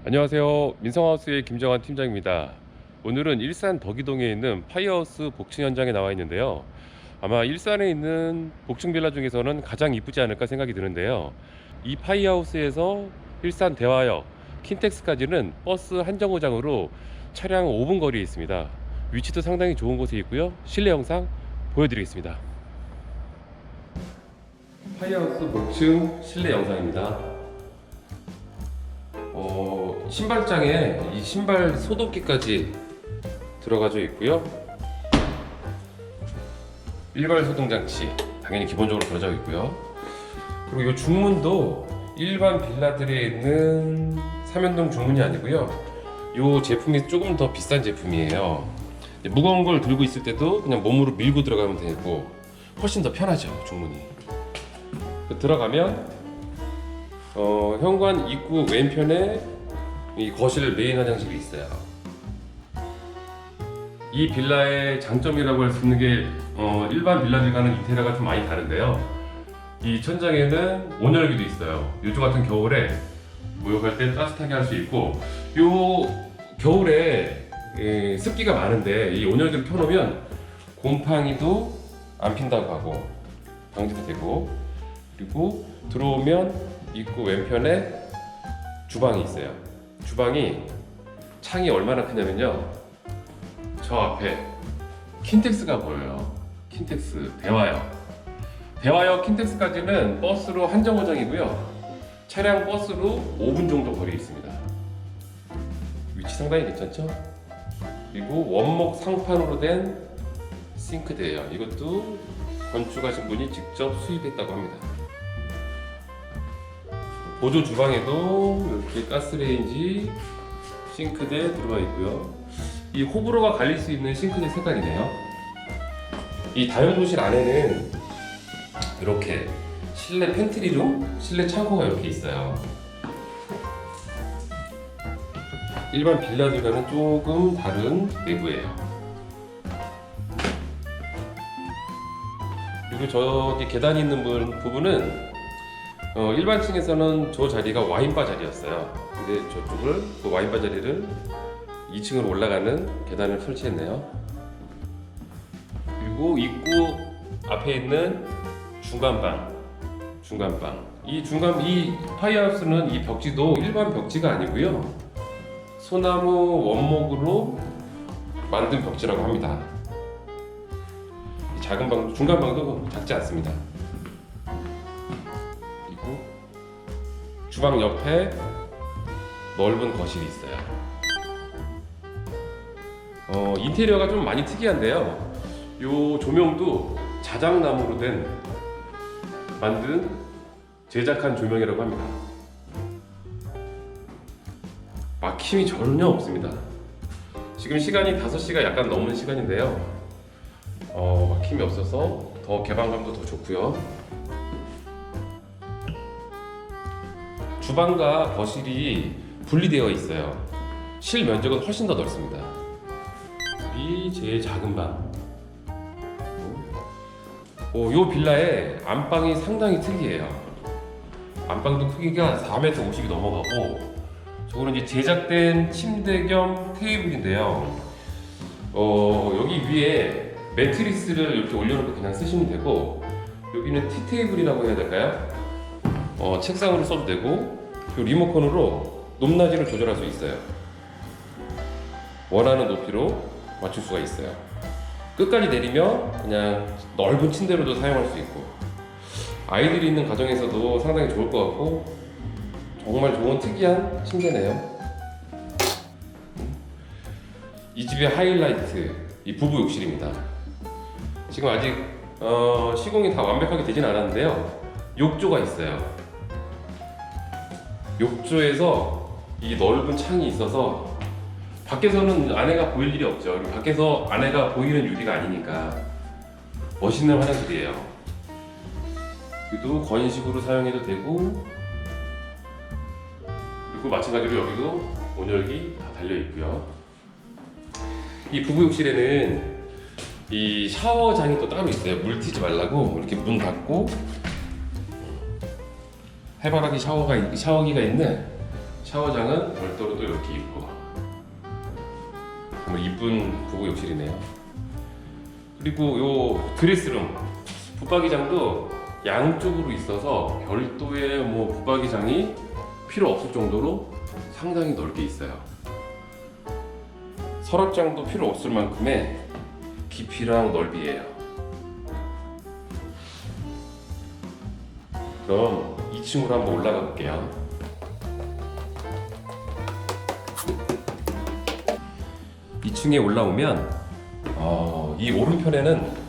안녕하세요. 민성하우스의 김정환 팀장입니다. 오늘은 일산 덕이동에 있는 파이어하우스 복층 현장에 나와 있는데요. 아마 일산에 있는 복층 빌라 중에서는 가장 이쁘지 않을까 생각이 드는데요. 이 파이어하우스에서 일산 대화역, 킨텍스까지는 버스 한 정거장으로 차량 5분 거리에 있습니다. 위치도 상당히 좋은 곳에 있고요. 실내 영상 보여드리겠습니다. 파이어하우스 복층 실내 영상입니다. 신발장에 이 신발 소독기까지 들어가져 있고요. 일괄 소등 장치 당연히 기본적으로 들어져 있고요. 그리고 이 중문도 일반 빌라들에 있는 삼연동 중문이 아니고요. 이 제품이 조금 더 비싼 제품이에요. 무거운 걸 들고 있을 때도 그냥 몸으로 밀고 들어가면 되고 훨씬 더 편하죠. 중문이 들어가면 현관 입구 왼편에 이 거실 메인 화장실이 있어요. 이 빌라의 장점이라고 할 수 있는 게 일반 빌라들과는 인테리어가 좀 많이 다른데요. 이 천장에는 온열기도 있어요. 요즘 같은 겨울에 목욕할 때 따뜻하게 할 수 있고, 요 겨울에 습기가 많은데 이 온열기를 켜놓으면 곰팡이도 안 핀다고 하고 방지도 되고, 그리고 들어오면 입구 왼편에 주방이 있어요. 주방이 창이 얼마나 크냐면요, 저 앞에 킨텍스가 보여요. 킨텍스 대화역 킨텍스까지는 버스로 한 정거장이고요. 차량 버스로 5분 정도 거리에 있습니다. 위치 상당히 괜찮죠? 그리고 원목 상판으로 된 싱크대예요. 이것도 건축하신 분이 직접 수입했다고 합니다. 보조 주방에도 이렇게 가스레인지, 싱크대 들어가 있고요. 이 호불호가 갈릴 수 있는 싱크대 색깔이네요. 이 다용도실 안에는 이렇게 실내 팬트리룸, 실내 창고가 이렇게 있어요. 일반 빌라들과는 조금 다른 내부예요. 그리고 저기 계단이 있는 부분은 일반 층에서는 저 자리가 와인바 자리였어요. 근데 저쪽을 그 와인바 자리를 2층으로 올라가는 계단을 설치했네요. 그리고 입구 앞에 있는 중간방. 이 파이어하우스는 이 벽지도 일반 벽지가 아니고요. 소나무 원목으로 만든 벽지라고 합니다. 이 작은 방, 중간 방도 작지 않습니다. 그리고 주방 옆에 넓은 거실이 있어요. 인테리어가 좀 많이 특이한데요. 요 조명도 자작나무로 만든 제작한 조명이라고 합니다. 막힘이 전혀 없습니다. 지금 시간이 5시가 약간 넘는 시간인데요. 막힘이 없어서 더 개방감도 더 좋고요. 주방과 거실이 분리되어 있어요. 실 면적은 훨씬 더 넓습니다. 이 제일 작은 방. 요 빌라의 안방이 상당히 특이해요. 안방도 크기가 4m 50이 넘어가고, 저거는 이제 제작된 침대 겸 테이블인데요. 여기 위에 매트리스를 이렇게 올려놓고 그냥 쓰시면 되고, 여기는 티 테이블이라고 해야 될까요? 책상으로 써도 되고, 그리고 리모컨으로 높낮이를 조절할 수 있어요. 원하는 높이로 맞출 수가 있어요. 끝까지 내리면 그냥 넓은 침대로도 사용할 수 있고, 아이들이 있는 가정에서도 상당히 좋을 것 같고, 정말 좋은 특이한 침대네요. 이 집의 하이라이트, 이 부부 욕실입니다. 지금 아직 시공이 다 완벽하게 되진 않았는데요, 욕조가 있어요. 욕조에서 이 넓은 창이 있어서 밖에서는 아내가 보일 일이 없죠. 밖에서 아내가 보이는 유리가 아니니까 멋있는 화장실이에요. 여기도 건식으로 사용해도 되고, 그리고 마찬가지로 여기도 온열기 다 달려 있고요. 이 부부 욕실에는 이 샤워장이 또 따로 있어요. 물 튀지 말라고 이렇게 문 닫고 해바라기 샤워기가 있는 샤워장은 별도로 또 이렇게 있고 정말 이쁜 부부 욕실이네요. 그리고 요 드레스룸 붙박이장도 양쪽으로 있어서 별도의 뭐 붙박이장이 필요 없을 정도로 상당히 넓게 있어요. 서랍장도 필요 없을 만큼의 깊이랑 넓이에요. 그럼 2층으로 한번 올라가 볼게요. 2층에 올라오면 이 오른편에는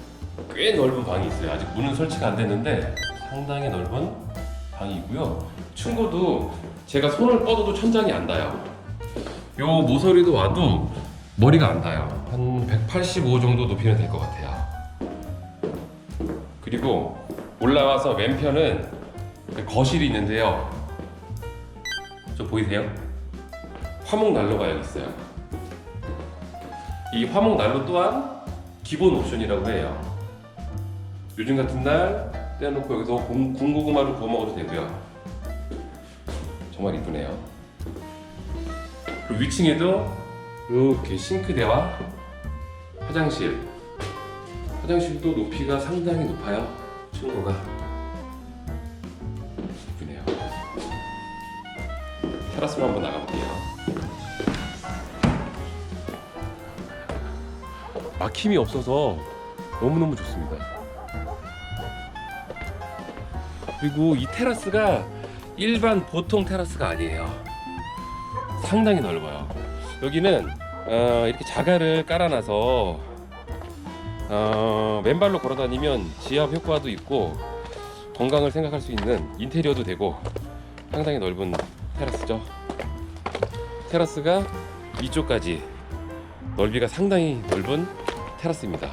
꽤 넓은 방이 있어요. 아직 문은 설치가 안 됐는데 상당히 넓은 방이 있고요. 층고도 제가 손을 뻗어도 천장이 안 닿아요. 요 모서리도 와도 머리가 안 닿아요. 한 185 정도 높이는 될 것 같아요. 그리고 올라와서 왼편은 거실이 있는데요. 저 보이세요? 화목 난로가 여기 있어요. 이 화목 난로 또한 기본 옵션이라고 해요. 요즘 같은 날 떼어놓고 여기서 군고구마를 구워 먹어도 되고요. 정말 이쁘네요. 그리고 위층에도 이렇게 싱크대와 화장실도 높이가 상당히 높아요. 층고가 이쁘네요. 테라스로 한번 나가볼게요. 막힘이 없어서 너무너무 좋습니다. 그리고 이 테라스가 일반 보통 테라스가 아니에요. 상당히 넓어요. 여기는 이렇게 자갈을 깔아놔서 맨발로 걸어다니면 지압 효과도 있고 건강을 생각할 수 있는 인테리어도 되고 상당히 넓은 테라스죠. 테라스가 이쪽까지 넓이가 상당히 넓은 테라스입니다.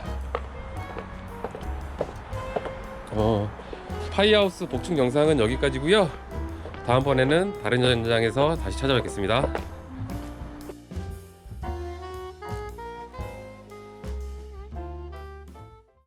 파이하우스 복층 영상은 여기까지고요. 다음번에는 다른 현장에서 다시 찾아뵙겠습니다.